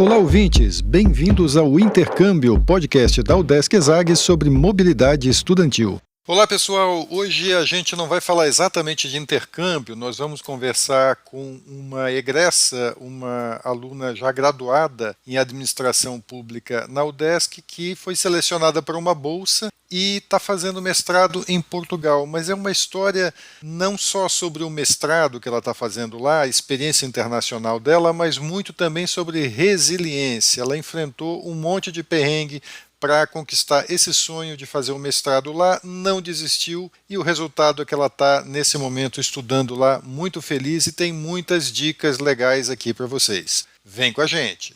Olá, ouvintes! Bem-vindos ao Intercâmbio, podcast da UDESC ESAG sobre mobilidade estudantil. Olá, pessoal! Hoje a gente não vai falar exatamente de intercâmbio, nós vamos conversar com uma egressa, uma aluna já graduada em administração pública na UDESC, que foi selecionada para uma bolsa e está fazendo mestrado em Portugal. Mas é uma história não só sobre o mestrado que ela está fazendo lá, a experiência internacional dela, mas muito também sobre resiliência. Ela enfrentou um monte de perrengue para conquistar esse sonho de fazer um mestrado lá, não desistiu e o resultado é que ela está, nesse momento, estudando lá, muito feliz e tem muitas dicas legais aqui para vocês. Vem com a gente!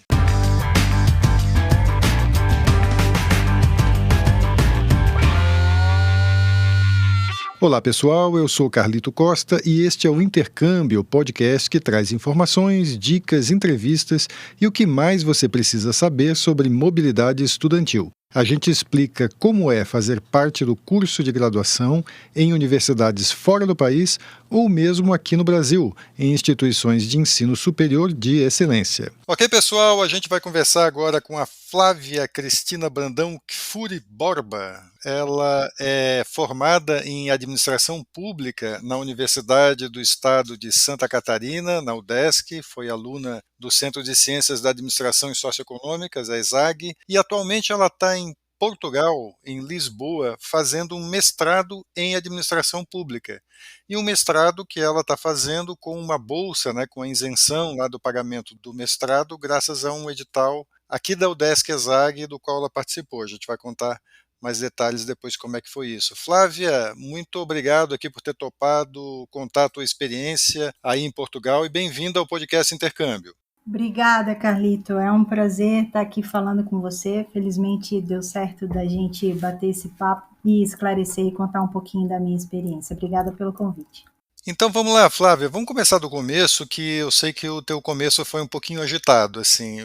Olá pessoal, eu sou Carlito Costa e este é o Intercâmbio, podcast que traz informações, dicas, entrevistas e o que mais você precisa saber sobre mobilidade estudantil. A gente explica como é fazer parte do curso de graduação em universidades fora do país ou mesmo aqui no Brasil, em instituições de ensino superior de excelência. Ok, pessoal, a gente vai conversar agora com a Flávia Cristina Brandão Kfouri Borba. Ela é formada em administração pública na Universidade do Estado de Santa Catarina, na UDESC, foi aluna do Centro de Ciências da Administração e Socioeconômicas, a ESAG, e atualmente ela está em Portugal, em Lisboa, fazendo um mestrado em administração pública. E um mestrado que ela está fazendo com uma bolsa, né, com a isenção lá do pagamento do mestrado, graças a um edital aqui da UDESC ESAG, do qual ela participou. A gente vai contar mais detalhes depois como é que foi isso. Flávia, muito obrigado aqui por ter topado contar a tua experiência aí em Portugal e bem-vinda ao podcast Intercâmbio. Obrigada, Carlito. É um prazer estar aqui falando com você. Felizmente deu certo da gente bater esse papo e esclarecer e contar um pouquinho da minha experiência. Obrigada pelo convite. Então vamos lá, Flávia, vamos começar do começo, que eu sei que o teu começo foi um pouquinho agitado, assim.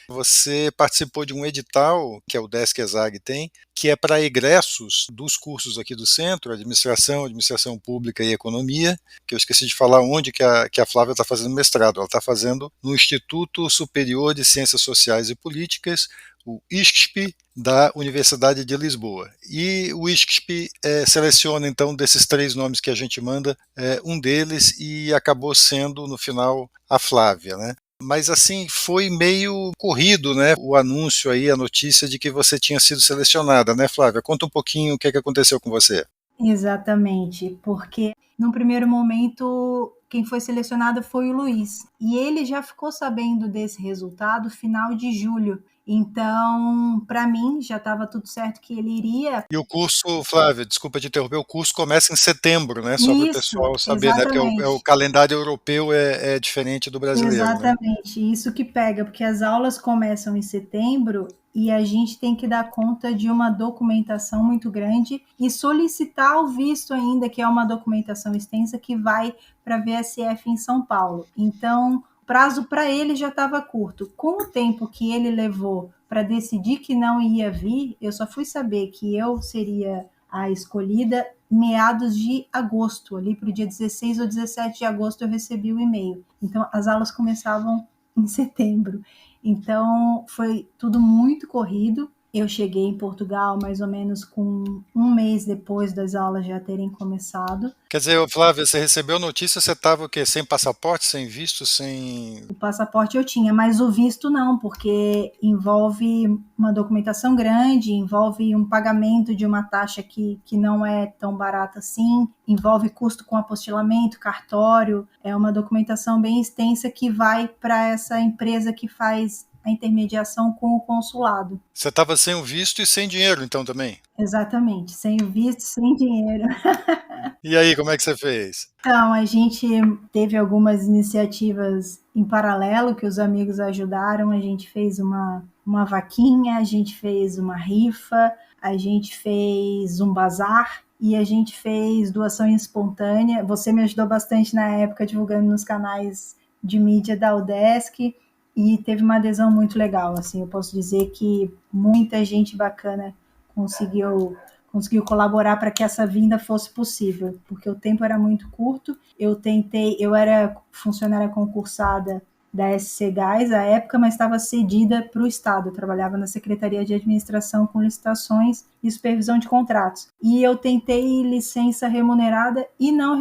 Você participou de um edital que a UDESC ESAG tem, que é para egressos dos cursos aqui do centro, administração pública e economia, que eu esqueci de falar onde que a Flávia está fazendo mestrado. Ela está fazendo no Instituto Superior de Ciências Sociais e Políticas, o ISCSP, da Universidade de Lisboa. E o ISCSP seleciona, então, desses 3 nomes que a gente manda, um deles e acabou sendo, no final, a Flávia, né? Mas, assim, foi meio corrido, né, o anúncio aí, a notícia de que você tinha sido selecionada, né, Flávia? Conta um pouquinho o que aconteceu com você. Exatamente, porque no primeiro momento quem foi selecionado foi o Luiz, e ele já ficou sabendo desse resultado final de julho. Então, para mim, já estava tudo certo que ele iria. E o curso, Flávia, desculpa te interromper, o curso começa em setembro, né? Só para o Isso, pessoal saber, né? Porque o exatamente. calendário europeu é diferente do brasileiro, né? Exatamente, isso que pega, porque as aulas começam em setembro e a gente tem que dar conta de uma documentação muito grande e solicitar o visto ainda, que é uma documentação extensa que vai para a VSF em São Paulo. Então, o prazo para ele já estava curto. Com o tempo que ele levou para decidir que não ia vir, eu só fui saber que eu seria a escolhida meados de agosto, ali para o dia 16 ou 17 de agosto eu recebi o e-mail. Então, as aulas começavam em setembro. Então, foi tudo muito corrido. Eu cheguei em Portugal mais ou menos com um mês depois das aulas já terem começado. Quer dizer, Flávia, você recebeu a notícia, você estava o quê? Sem passaporte, sem visto, sem... O passaporte eu tinha, mas o visto não, porque envolve uma documentação grande, envolve um pagamento de uma taxa que não é tão barata assim, envolve custo com apostilamento, cartório, é uma documentação bem extensa que vai para essa empresa que faz a intermediação com o consulado. Você estava sem o visto e sem dinheiro, então, também? Exatamente, sem o visto, sem dinheiro. E aí, como é que você fez? Então, a gente teve algumas iniciativas em paralelo que os amigos ajudaram. A gente fez uma vaquinha, a gente fez uma rifa, a gente fez um bazar e a gente fez doação espontânea. Você me ajudou bastante na época divulgando nos canais de mídia da UDESC e teve uma adesão muito legal. Assim, eu posso dizer que muita gente bacana conseguiu colaborar para que essa vinda fosse possível, porque o tempo era muito curto. Eu era funcionária concursada da SC Gás à época, mas estava cedida para o Estado. Eu trabalhava na Secretaria de Administração com licitações e supervisão de contratos. E eu tentei licença remunerada e não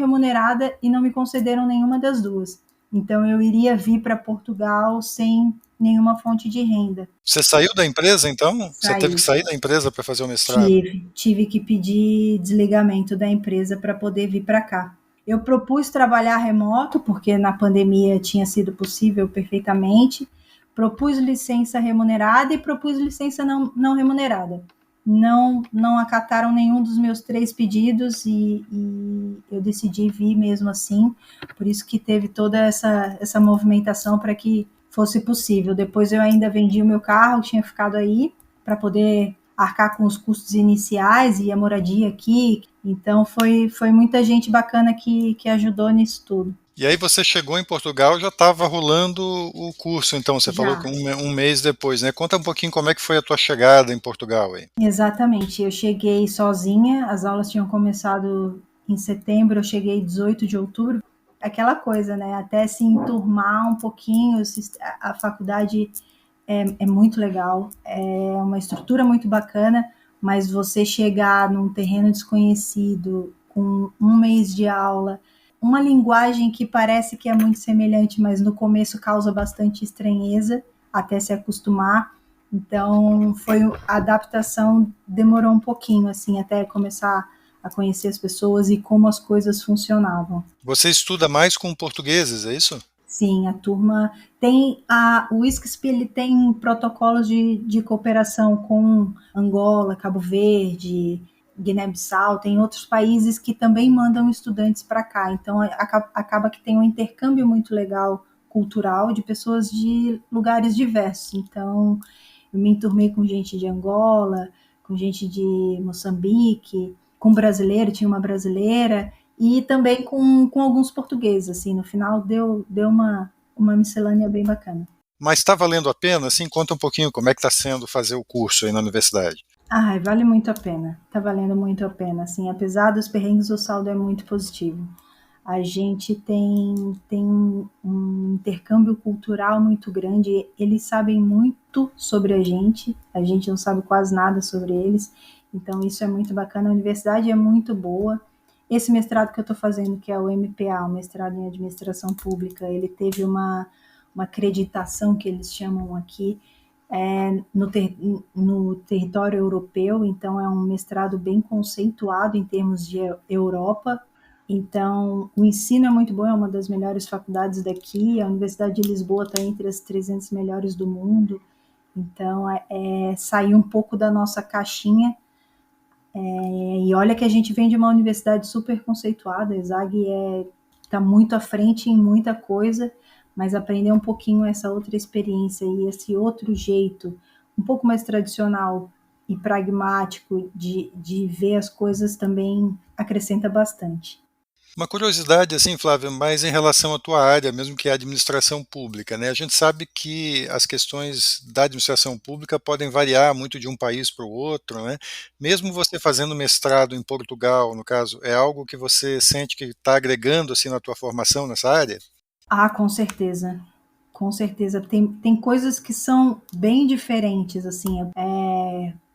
me concederam nenhuma das duas. Então eu iria vir para Portugal sem nenhuma fonte de renda. Você saiu da empresa, então? Você teve que Saí. sair da empresa para fazer o mestrado? Tive que pedir desligamento da empresa para poder vir para cá. Eu propus trabalhar remoto, porque na pandemia tinha sido possível perfeitamente. Propus licença remunerada e propus licença não remunerada. Não acataram nenhum dos meus 3 pedidos e eu decidi vir mesmo assim. Por isso que teve toda essa movimentação para que fosse possível. Depois eu ainda vendi o meu carro, tinha ficado aí, para poder arcar com os custos iniciais e a moradia aqui. Então foi muita gente bacana que ajudou nisso tudo. E aí você chegou em Portugal, já estava rolando o curso, então você falou que Já. um mês depois, né? Conta um pouquinho como é que foi a tua chegada em Portugal aí. Exatamente. Eu cheguei sozinha, as aulas tinham começado em setembro, eu cheguei 18 de outubro. Aquela coisa, né? Até se enturmar um pouquinho, a faculdade é muito legal, é uma estrutura muito bacana, mas você chegar num terreno desconhecido, com um mês de aula, uma linguagem que parece que é muito semelhante, mas no começo causa bastante estranheza até se acostumar. Então, a adaptação demorou um pouquinho, assim, até começar a conhecer as pessoas e como as coisas funcionavam. Você estuda mais com portugueses, é isso? Sim, a turma tem o ISCSP, ele tem protocolos de cooperação com Angola, Cabo Verde, Guiné-Bissau, tem outros países que também mandam estudantes para cá. Então acaba que tem um intercâmbio muito legal cultural de pessoas de lugares diversos. Então eu me enturmei com gente de Angola, com gente de Moçambique, com brasileiro, tinha uma brasileira, e também com alguns portugueses, assim, no final deu uma miscelânea bem bacana. Mas está valendo a pena? Assim, conta um pouquinho como é que está sendo fazer o curso aí na universidade. Ai, vale muito a pena, tá valendo muito a pena, assim, apesar dos perrengues, o saldo é muito positivo. A gente tem um intercâmbio cultural muito grande, eles sabem muito sobre a gente não sabe quase nada sobre eles, então isso é muito bacana, a universidade é muito boa. Esse mestrado que eu estou fazendo, que é o MPA, o mestrado em administração pública, ele teve uma acreditação que eles chamam aqui, no território europeu, então é um mestrado bem conceituado em termos de Europa. Então, o ensino é muito bom, é uma das melhores faculdades daqui, a Universidade de Lisboa está entre as 300 melhores do mundo, então sair um pouco da nossa caixinha, e olha que a gente vem de uma universidade super conceituada, a ESAG está muito à frente em muita coisa, mas aprender um pouquinho essa outra experiência e esse outro jeito, um pouco mais tradicional e pragmático de ver as coisas também acrescenta bastante. Uma curiosidade, assim, Flávia, mas em relação à tua área, mesmo que é a administração pública, né? A gente sabe que as questões da administração pública podem variar muito de um país para o outro, né? Mesmo você fazendo mestrado em Portugal, no caso, é algo que você sente que está agregando, assim, na tua formação nessa área? Ah, com certeza. Com certeza. Tem coisas que são bem diferentes, assim,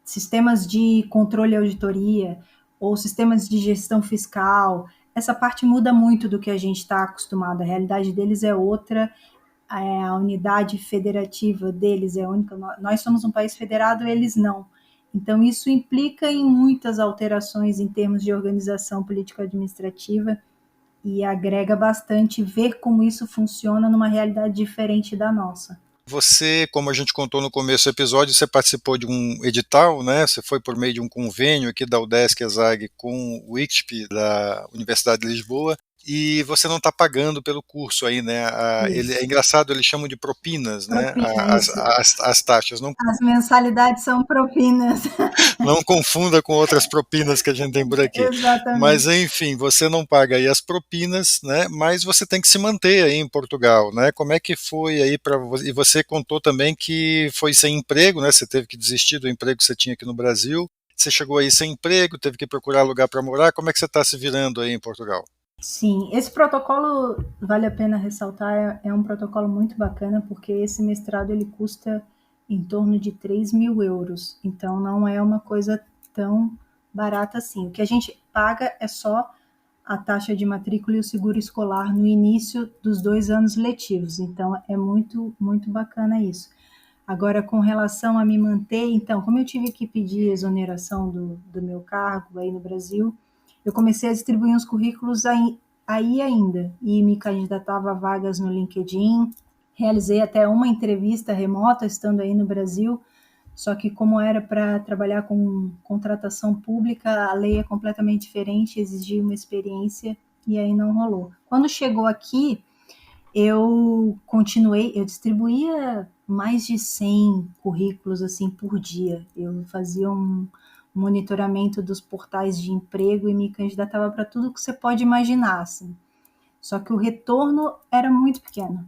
sistemas de controle e auditoria, ou sistemas de gestão fiscal. Essa parte muda muito do que a gente está acostumado. A realidade deles é outra, a unidade federativa deles é única. Nós somos um país federado, eles não. Então, isso implica em muitas alterações em termos de organização político-administrativa e agrega bastante ver como isso funciona numa realidade diferente da nossa. Você, como a gente contou no começo do episódio, você participou de um edital, né? Você foi por meio de um convênio aqui da UDESC ESAG com o ICTP da Universidade de Lisboa. E você não está pagando pelo curso aí, né? É Isso. engraçado, eles chamam de propinas, né? Propina, isso. As taxas. Não, As mensalidades são propinas. não confunda com outras propinas que a gente tem por aqui. Mas, Exatamente. enfim, você não paga aí as propinas, né? Mas você tem que se manter aí em Portugal, né? Como é que foi aí para você? E você contou também que foi sem emprego, né? Você teve que desistir do emprego que você tinha aqui no Brasil. Você chegou aí sem emprego, teve que procurar lugar para morar. Como é que você está se virando aí em Portugal? Sim, esse protocolo, vale a pena ressaltar, é um protocolo muito bacana, porque esse mestrado ele custa em torno de 3.000 euros, então não é uma coisa tão barata assim. O que a gente paga é só a taxa de matrícula e o seguro escolar no início dos 2 anos letivos, então é muito, muito bacana isso. Agora, com relação a me manter, então, como eu tive que pedir exoneração do meu cargo aí no Brasil, eu comecei a distribuir uns currículos aí ainda, e me candidatava a vagas no LinkedIn, realizei até uma entrevista remota estando aí no Brasil, só que como era para trabalhar com contratação pública, a lei é completamente diferente, exigia uma experiência e aí não rolou. Quando chegou aqui, eu distribuía mais de 100 currículos assim por dia. Eu fazia um monitoramento dos portais de emprego e me candidatava para tudo que você pode imaginar, assim. Só que o retorno era muito pequeno.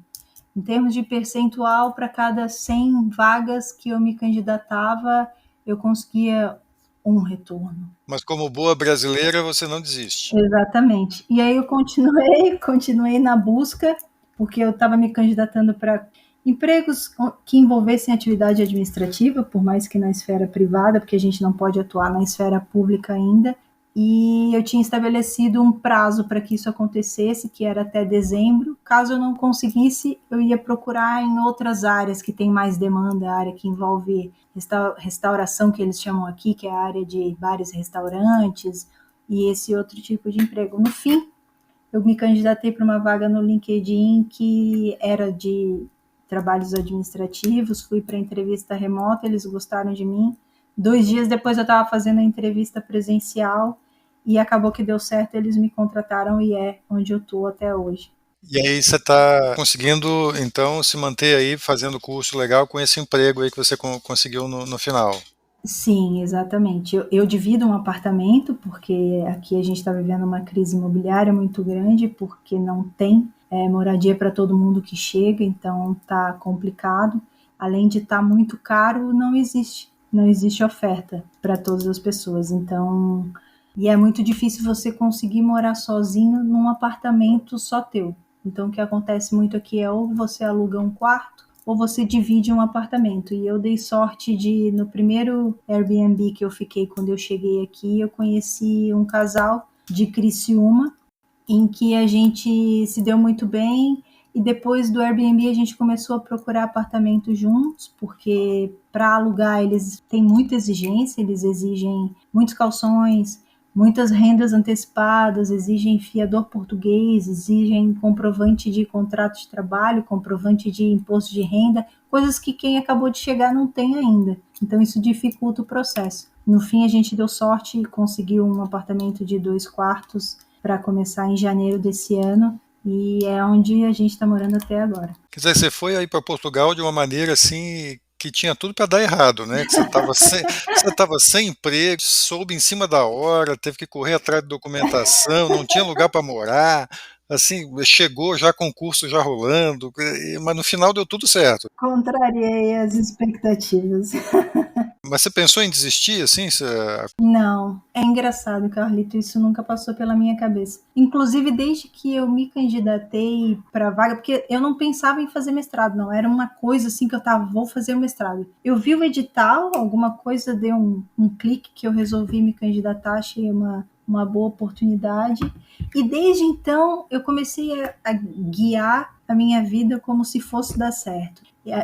Em termos de percentual, para cada 100 vagas que eu me candidatava, eu conseguia um retorno. Mas como boa brasileira, você não desiste. Exatamente. E aí eu continuei na busca, porque eu estava me candidatando para empregos que envolvessem atividade administrativa, por mais que na esfera privada, porque a gente não pode atuar na esfera pública ainda. E eu tinha estabelecido um prazo para que isso acontecesse, que era até dezembro. Caso eu não conseguisse, eu ia procurar em outras áreas que tem mais demanda, a área que envolve restauração, que eles chamam aqui, que é a área de bares e restaurantes, e esse outro tipo de emprego. No fim, eu me candidatei para uma vaga no LinkedIn que era de trabalhos administrativos, fui para a entrevista remota, eles gostaram de mim. 2 dias depois eu estava fazendo a entrevista presencial e acabou que deu certo, eles me contrataram e é onde eu estou até hoje. E aí você está conseguindo, então, se manter aí fazendo curso legal com esse emprego aí que você conseguiu no final. Sim, exatamente. Eu divido um apartamento, porque aqui a gente está vivendo uma crise imobiliária muito grande, porque não tem moradia para todo mundo que chega, então tá complicado. Além de estar muito caro, não existe oferta para todas as pessoas. Então, e é muito difícil você conseguir morar sozinho num apartamento só teu. Então, o que acontece muito aqui é ou você aluga um quarto ou você divide um apartamento. E eu dei sorte de, no primeiro Airbnb que eu fiquei quando eu cheguei aqui, eu conheci um casal de Criciúma, em que a gente se deu muito bem. E depois do Airbnb a gente começou a procurar apartamentos juntos, porque para alugar eles têm muita exigência, eles exigem muitos calções, muitas rendas antecipadas, exigem fiador português, exigem comprovante de contrato de trabalho, comprovante de imposto de renda, coisas que quem acabou de chegar não tem ainda. Então isso dificulta o processo. No fim a gente deu sorte e conseguiu um apartamento de 2 quartos para começar em janeiro desse ano e é onde a gente está morando até agora. Quer dizer, você foi aí para Portugal de uma maneira assim que tinha tudo para dar errado, né? Que você estava sem emprego, soube em cima da hora, teve que correr atrás de documentação, não tinha lugar para morar, assim, chegou já com o curso já rolando, mas no final deu tudo certo. Contrariei as expectativas. Mas você pensou em desistir, assim? Não, é engraçado, Carlito, isso nunca passou pela minha cabeça. Inclusive, desde que eu me candidatei para vaga, porque eu não pensava em fazer mestrado, não, era uma coisa assim que eu tava, vou fazer o mestrado. Eu vi o edital, alguma coisa deu um clique que eu resolvi me candidatar, achei uma boa oportunidade. E desde então eu comecei a guiar a minha vida como se fosse dar certo.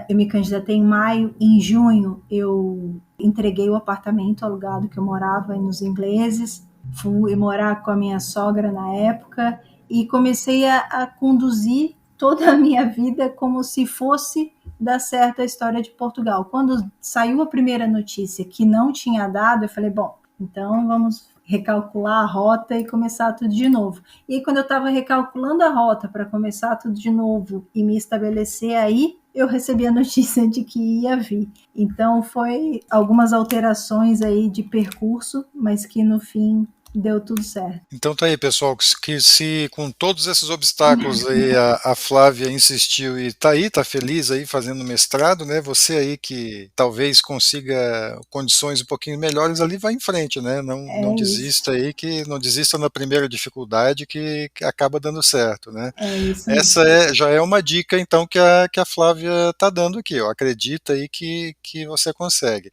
Eu me candidatei em maio, em junho eu entreguei o apartamento alugado que eu morava nos Ingleses, fui morar com a minha sogra na época e comecei a conduzir toda a minha vida como se fosse dar certo a história de Portugal. Quando saiu a primeira notícia que não tinha dado, eu falei, bom, então vamos recalcular a rota e começar tudo de novo. E aí, quando eu estava recalculando a rota para começar tudo de novo e me estabelecer aí, eu recebi a notícia de que ia vir. Então, foi algumas alterações aí de percurso, mas que no fim deu tudo certo. Então tá aí, pessoal, que se com todos esses obstáculos aí a Flávia insistiu e tá aí, tá feliz aí fazendo mestrado, né? Você aí que talvez consiga condições um pouquinho melhores ali, vai em frente, né? Não É isso, desista aí, que não desista na primeira dificuldade que acaba dando certo, né? é isso Essa mesmo. já é uma dica então que a Flávia tá dando aqui, ó. Acredita aí que você consegue.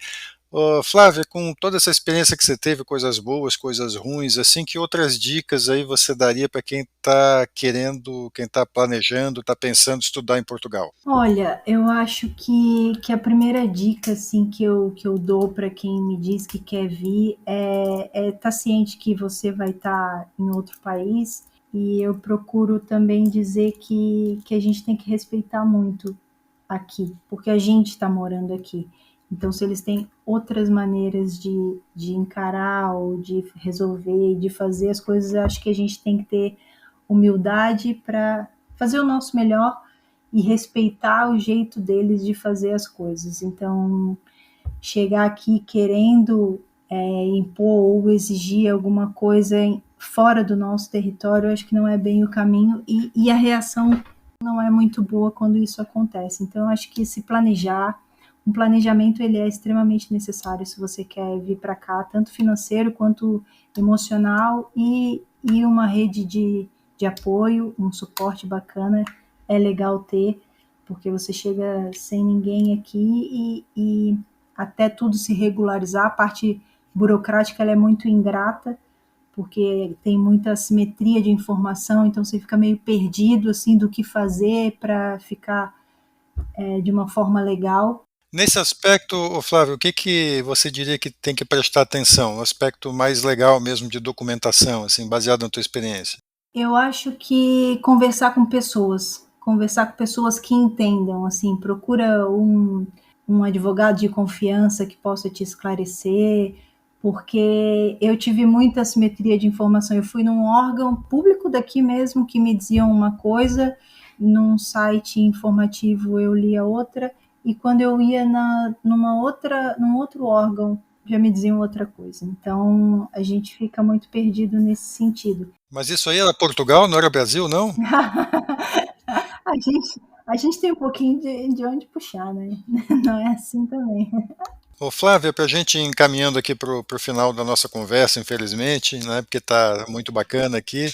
Ô, Flávia, com toda essa experiência que você teve, coisas boas, coisas ruins, assim, que outras dicas aí você daria para quem está querendo, quem está planejando, está pensando em estudar em Portugal? Olha, eu acho que a primeira dica assim que eu dou para quem me diz que quer vir é estar ciente que você vai estar em outro país, e eu procuro também dizer que a gente tem que respeitar muito aqui, porque a gente está morando aqui. Então, se eles têm outras maneiras de encarar ou de resolver, de fazer as coisas, eu acho que a gente tem que ter humildade para fazer o nosso melhor e respeitar o jeito deles de fazer as coisas. Então, chegar aqui querendo impor ou exigir alguma coisa fora do nosso território, eu acho que não é bem o caminho, e a reação não é muito boa quando isso acontece. Então, eu acho que se planejar, um planejamento ele é extremamente necessário se você quer vir para cá, tanto financeiro quanto emocional, e uma rede de apoio, um suporte bacana é legal ter, porque você chega sem ninguém aqui e até tudo se regularizar, a parte burocrática ela é muito ingrata, porque tem muita assimetria de informação, então você fica meio perdido assim do que fazer para ficar de uma forma legal. Nesse aspecto, ô Flávio, o que que você diria que tem que prestar atenção? O aspecto mais legal mesmo de documentação, assim, baseado na tua experiência? Eu acho que conversar com pessoas que entendam, assim, procura um advogado de confiança que possa te esclarecer, porque eu tive muita assimetria de informação. Eu fui num órgão público daqui mesmo que me diziam uma coisa, num site informativo eu lia outra, e quando eu ia num outro órgão já me diziam outra coisa. Então a gente fica muito perdido nesse sentido. Mas isso aí era Portugal, não era Brasil, não? A gente tem um pouquinho de onde puxar, né? Não é assim também. Ô Flávia, para a gente ir encaminhando aqui para o final da nossa conversa, infelizmente, né, porque está muito bacana aqui.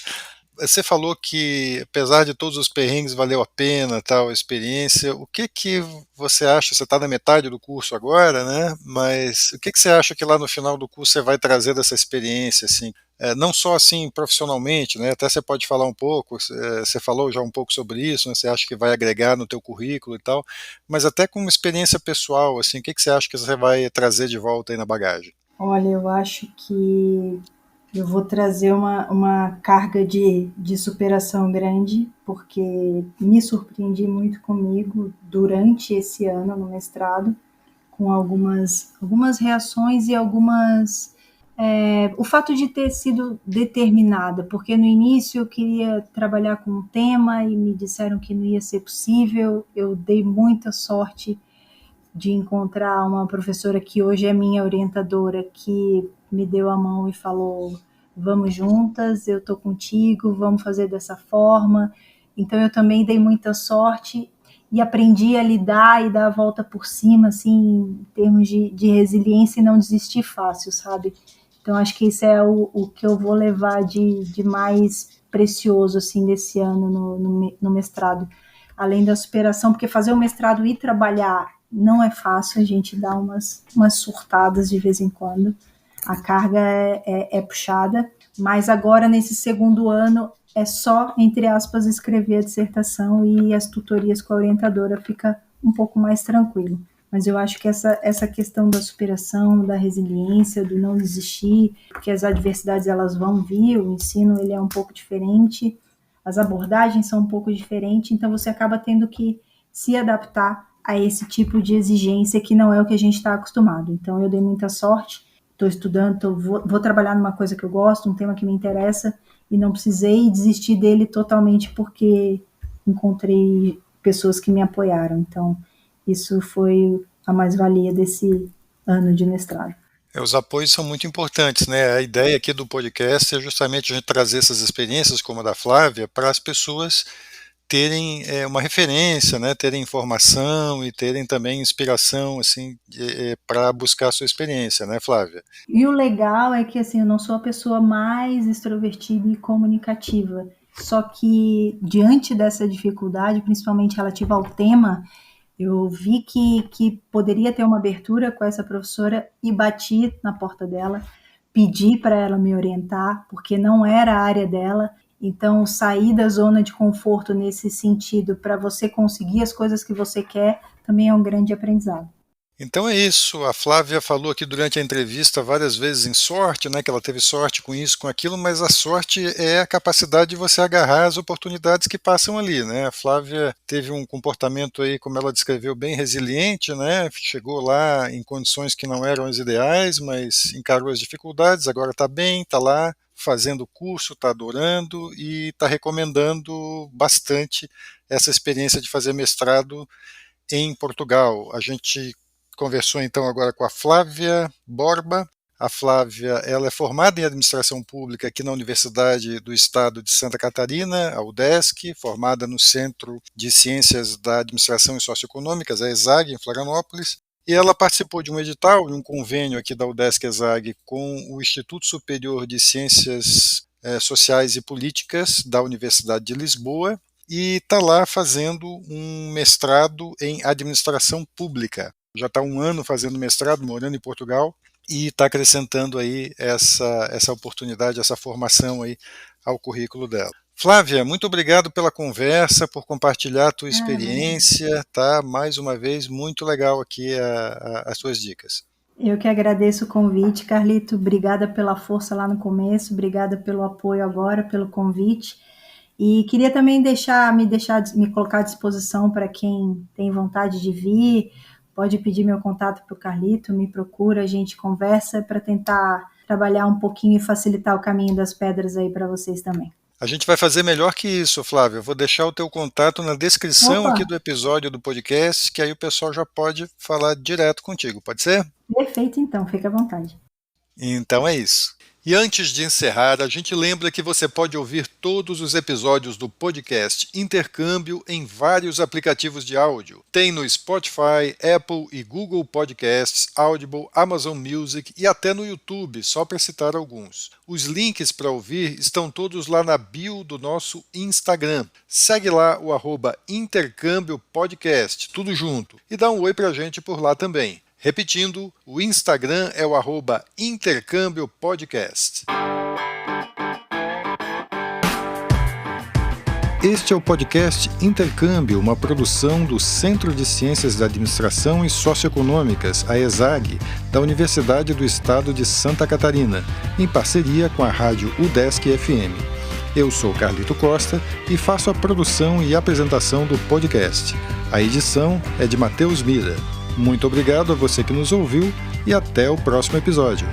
Você falou que, apesar de todos os perrengues, valeu a pena, tal, a experiência. O que que você acha? Você está na metade do curso agora, né? Mas o que que você acha que lá no final do curso você vai trazer dessa experiência, assim? Não só assim profissionalmente, né? Até você pode falar um pouco. Você falou já um pouco sobre isso, né? Você acha que vai agregar no teu currículo e tal, mas até com uma experiência pessoal, assim, o que que você acha que você vai trazer de volta aí na bagagem? Olha, eu acho que eu vou trazer uma carga de superação grande, porque me surpreendi muito comigo durante esse ano no mestrado, com algumas reações e algumas. O fato de ter sido determinada, porque no início eu queria trabalhar com um tema e me disseram que não ia ser possível. Eu dei muita sorte de encontrar uma professora que hoje é minha orientadora, que me deu a mão e falou: vamos juntas, eu tô contigo, vamos fazer dessa forma. Então eu também dei muita sorte e aprendi a lidar e dar a volta por cima, assim, em termos de resiliência, e não desistir fácil, sabe? Então acho que isso é o que eu vou levar de mais precioso, assim, desse ano no mestrado. Além da superação, porque fazer o mestrado e trabalhar não é fácil, a gente dá umas surtadas de vez em quando, a carga é puxada, mas agora nesse segundo ano é só, entre aspas, escrever a dissertação, e as tutorias com a orientadora fica um pouco mais tranquilo. Mas eu acho que essa questão da superação, da resiliência, do não desistir, que as adversidades elas vão vir, o ensino ele é um pouco diferente, as abordagens são um pouco diferentes, então você acaba tendo que se adaptar a esse tipo de exigência que não é o que a gente está acostumado. Então eu dei muita sorte, estou estudando, vou trabalhar numa coisa que eu gosto, um tema que me interessa, e não precisei desistir dele totalmente porque encontrei pessoas que me apoiaram. Então isso foi a mais-valia desse ano de mestrado. Os apoios são muito importantes, né? A ideia aqui do podcast é justamente a gente trazer essas experiências como a da Flávia para as pessoas terem uma referência, né? Terem informação e terem também inspiração assim, para buscar a sua experiência, né, Flávia? E o legal é que assim, eu não sou a pessoa mais extrovertida e comunicativa, só que diante dessa dificuldade, principalmente relativa ao tema, eu vi que poderia ter uma abertura com essa professora e bati na porta dela, pedi para ela me orientar, porque não era a área dela. Então, sair da zona de conforto nesse sentido para você conseguir as coisas que você quer também é um grande aprendizado. Então é isso, a Flávia falou aqui durante a entrevista várias vezes em sorte, né, que ela teve sorte com isso, com aquilo, mas a sorte é a capacidade de você agarrar as oportunidades que passam ali, né? A Flávia teve um comportamento aí, como ela descreveu, bem resiliente, né? Chegou lá em condições que não eram as ideais, mas encarou as dificuldades, agora está bem, está lá fazendo o curso, está adorando e está recomendando bastante essa experiência de fazer mestrado em Portugal. A gente conversou então agora com a Flávia Borba. A Flávia, ela é formada em administração pública aqui na Universidade do Estado de Santa Catarina, a UDESC, formada no Centro de Ciências da Administração e Socioeconômicas, a ESAG, em Florianópolis. E ela participou de um edital, de um convênio aqui da UDESC-ESAG com o Instituto Superior de Ciências Sociais e Políticas da Universidade de Lisboa e está lá fazendo um mestrado em administração pública. Já está 1 ano fazendo mestrado, morando em Portugal, e está acrescentando aí essa oportunidade, essa formação aí ao currículo dela. Flávia, muito obrigado pela conversa, por compartilhar a tua experiência, tá? Mais uma vez, muito legal aqui as suas dicas. Eu que agradeço o convite, Carlito. Obrigada pela força lá no começo, obrigada pelo apoio agora, pelo convite. E queria também me colocar à disposição para quem tem vontade de vir. Pode pedir meu contato para o Carlito, me procura, a gente conversa para tentar trabalhar um pouquinho e facilitar o caminho das pedras aí para vocês também. A gente vai fazer melhor que isso, Flávia. Eu vou deixar o teu contato na descrição aqui do episódio do podcast, que aí o pessoal já pode falar direto contigo, pode ser? Perfeito, então, fica à vontade. Então é isso. E antes de encerrar, a gente lembra que você pode ouvir todos os episódios do podcast Intercâmbio em vários aplicativos de áudio. Tem no Spotify, Apple e Google Podcasts, Audible, Amazon Music e até no YouTube, só para citar alguns. Os links para ouvir estão todos lá na bio do nosso Instagram. Segue lá o @Intercâmbio Podcast, tudo junto, e dá um oi pra gente por lá também. Repetindo, o Instagram é o @Intercâmbio Podcast. Este é o podcast Intercâmbio, uma produção do Centro de Ciências da Administração e Socioeconômicas, a ESAG, da Universidade do Estado de Santa Catarina, em parceria com a rádio UDESC FM. Eu sou Carlito Costa e faço a produção e apresentação do podcast. A edição é de Matheus Mira. Muito obrigado a você que nos ouviu e até o próximo episódio.